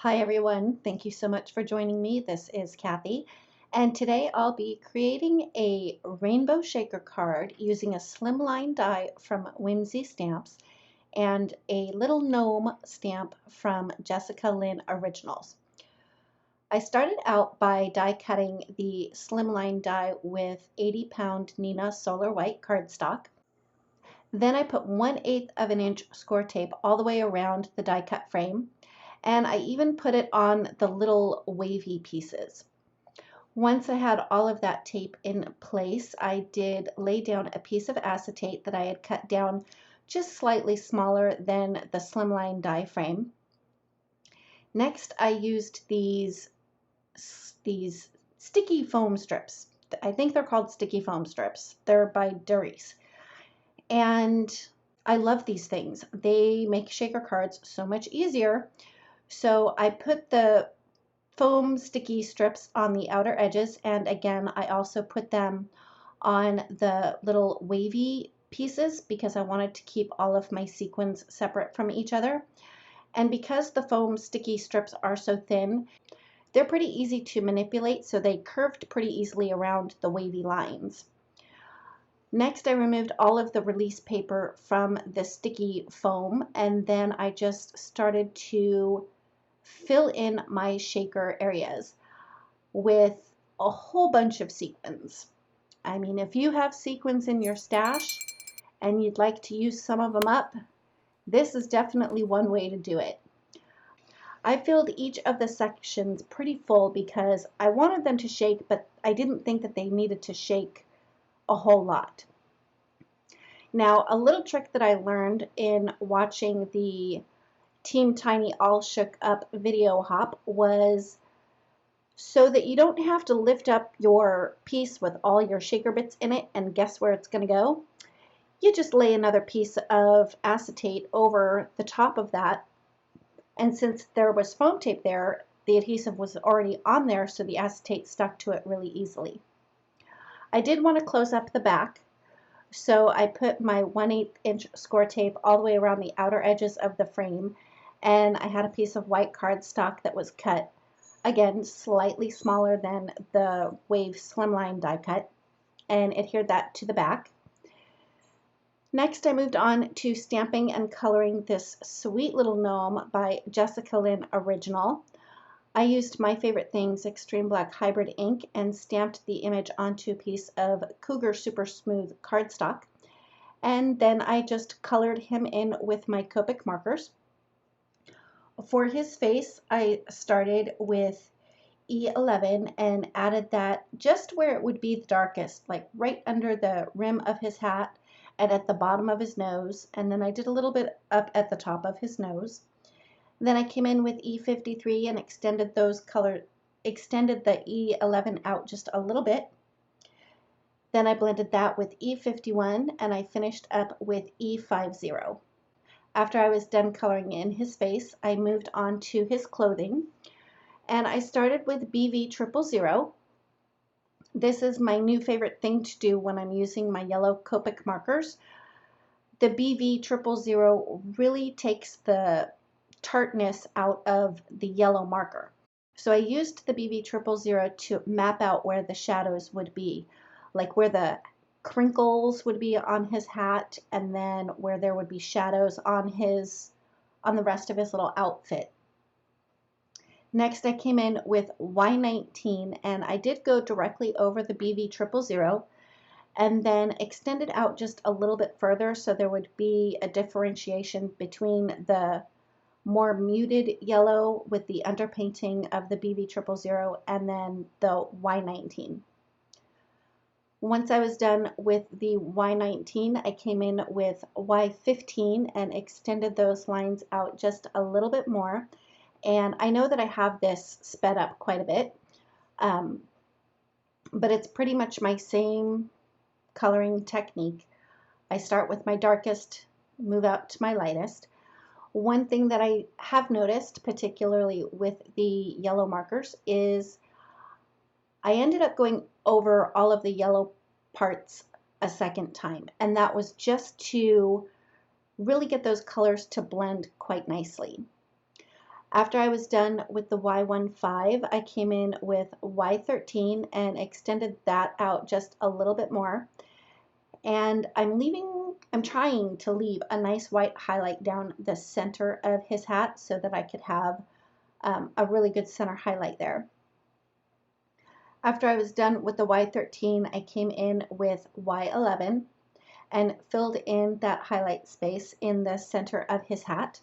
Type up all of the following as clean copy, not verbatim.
Hi everyone, thank you so much for joining me. This is Kathy, and today I'll be creating a rainbow shaker card using a slimline die from Whimsy stamps and a little gnome stamp from Lynn Originals. I started out by die cutting the slimline die with 80-pound Neenah solar white cardstock. Then I put 1/8 of an inch score tape all the way around the die cut frame, and I even put it on the little wavy pieces. Once I had all of that tape in place, I did lay down a piece of acetate that I had cut down just slightly smaller than the slimline die frame. Next, I used these sticky foam strips. I think they're called sticky foam strips. They're by Darice. And I love these things. They make shaker cards so much easier. So I put the foam sticky strips on the outer edges, and again I also put them on the little wavy pieces because I wanted to keep all of my sequins separate from each other. And because the foam sticky strips are so thin, they're pretty easy to manipulate, so they curved pretty easily around the wavy lines. Next, I removed all of the release paper from the sticky foam, and then I just started to fill in my shaker areas with a whole bunch of sequins. I mean, if you have sequins in your stash and you'd like to use some of them up, this is definitely one way to do it. I filled each of the sections pretty full because I wanted them to shake, but I didn't think that they needed to shake a whole lot. Now, a little trick that I learned in watching the Team Tiny All Shook Up video hop was so that you don't have to lift up your piece with all your shaker bits in it and guess where it's going to go. You just lay another piece of acetate over the top of that, and since there was foam tape there, the adhesive was already on there, so the acetate stuck to it really easily. I did want to close up the back, so I put my 1/8 inch score tape all the way around the outer edges of the frame, and I had a piece of white cardstock that was cut, again, slightly smaller than the Wave Slimline die cut, and adhered that to the back. Next, I moved on to stamping and coloring this sweet little gnome by Lynn Original. I used My Favorite Things Extreme Black Hybrid ink and stamped the image onto a piece of Cougar Super Smooth cardstock. And then I just colored him in with my Copic markers. For his face, I started with E11 and added that just where it would be the darkest, like right under the rim of his hat and at the bottom of his nose. And then I did a little bit up at the top of his nose. Then I came in with E53 and extended the E11 out just a little bit. Then I blended that with E51 and I finished up with E50. After I was done coloring in his face, I moved on to his clothing, and I started with BV000. This is my new favorite thing to do when I'm using my yellow Copic markers. The BV000 really takes the tartness out of the yellow marker. So I used the BV000 to map out where the shadows would be, like where the crinkles would be on his hat and then where there would be shadows on the rest of his little outfit. Next, I came in with Y19 and I did go directly over the BV000 and then extended out just a little bit further so there would be a differentiation between the more muted yellow with the underpainting of the BV000 and then the Y19. Once I was done with the Y19, I came in with Y15 and extended those lines out just a little bit more. And I know that I have this sped up quite a bit, but it's pretty much my same coloring technique. I start with my darkest, move out to my lightest. One thing that I have noticed, particularly with the yellow markers, is I ended up going over all of the yellow parts a second time, and that was just to really get those colors to blend quite nicely. After I was done with the Y15, I came in with Y13 and extended that out just a little bit more. And I'm trying to leave a nice white highlight down the center of his hat so that I could have a really good center highlight there. After I was done with the Y13, I came in with Y11 and filled in that highlight space in the center of his hat.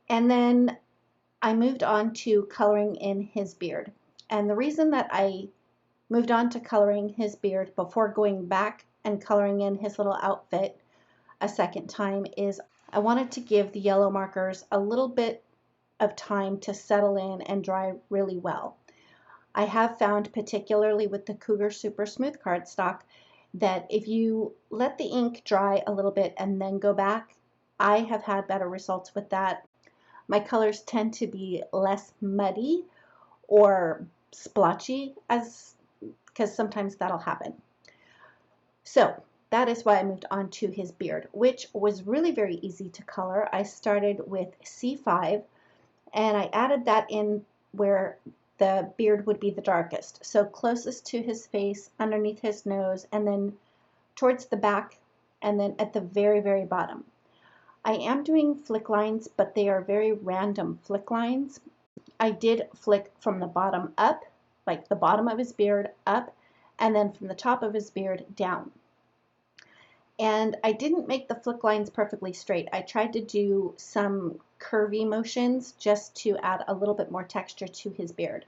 And then I moved on to coloring in his beard. And the reason that I moved on to coloring his beard before going back and coloring in his little outfit a second time is I wanted to give the yellow markers a little bit of time to settle in and dry really well. I have found, particularly with the Cougar Super Smooth cardstock, that if you let the ink dry a little bit and then go back, I have had better results with that. My colors tend to be less muddy or splotchy, because sometimes that'll happen. So that is why I moved on to his beard, which was really very easy to color. I started with C5 and I added that in where the beard would be the darkest. So closest to his face, underneath his nose, and then towards the back, and then at the very, very bottom. I am doing flick lines, but they are very random flick lines. I did flick from the bottom up, like the bottom of his beard up, and then from the top of his beard down. And I didn't make the flick lines perfectly straight. I tried to do some curvy motions just to add a little bit more texture to his beard.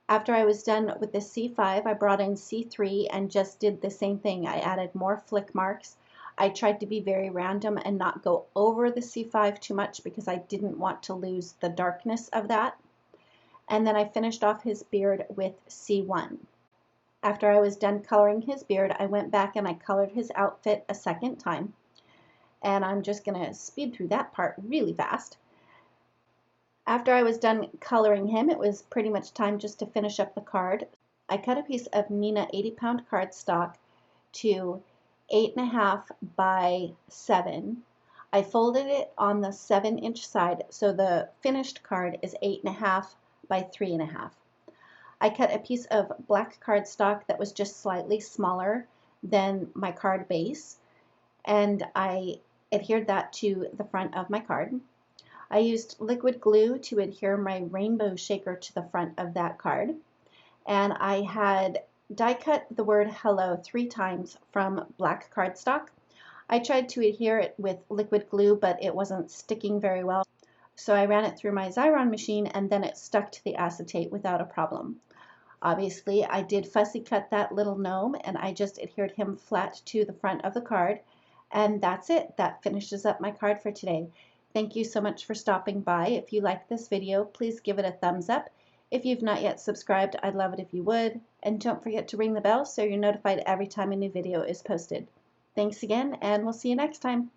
After I was done with the C5, I brought in C3 and just did the same thing. I added more flick marks. I tried to be very random and not go over the C5 too much because I didn't want to lose the darkness of that. And then I finished off his beard with C1. After I was done coloring his beard, I went back and I colored his outfit a second time. And I'm just going to speed through that part really fast. After I was done coloring him, it was pretty much time just to finish up the card. I cut a piece of Neenah 80-pound cardstock to 8.5 by 7. I folded it on the 7-inch side, so the finished card is 8.5 by 3.5. I cut a piece of black cardstock that was just slightly smaller than my card base, and I adhered that to the front of my card. I used liquid glue to adhere my rainbow shaker to the front of that card, and I had die cut the word hello 3 times from black cardstock. I tried to adhere it with liquid glue, but it wasn't sticking very well, so I ran it through my Xyron machine and then it stuck to the acetate without a problem. Obviously, I did fussy cut that little gnome and I just adhered him flat to the front of the card, and that's it. That finishes up my card for today. Thank you so much for stopping by. If you liked this video, please give it a thumbs up. If you've not yet subscribed, I'd love it if you would. And don't forget to ring the bell so you're notified every time a new video is posted. Thanks again, and we'll see you next time.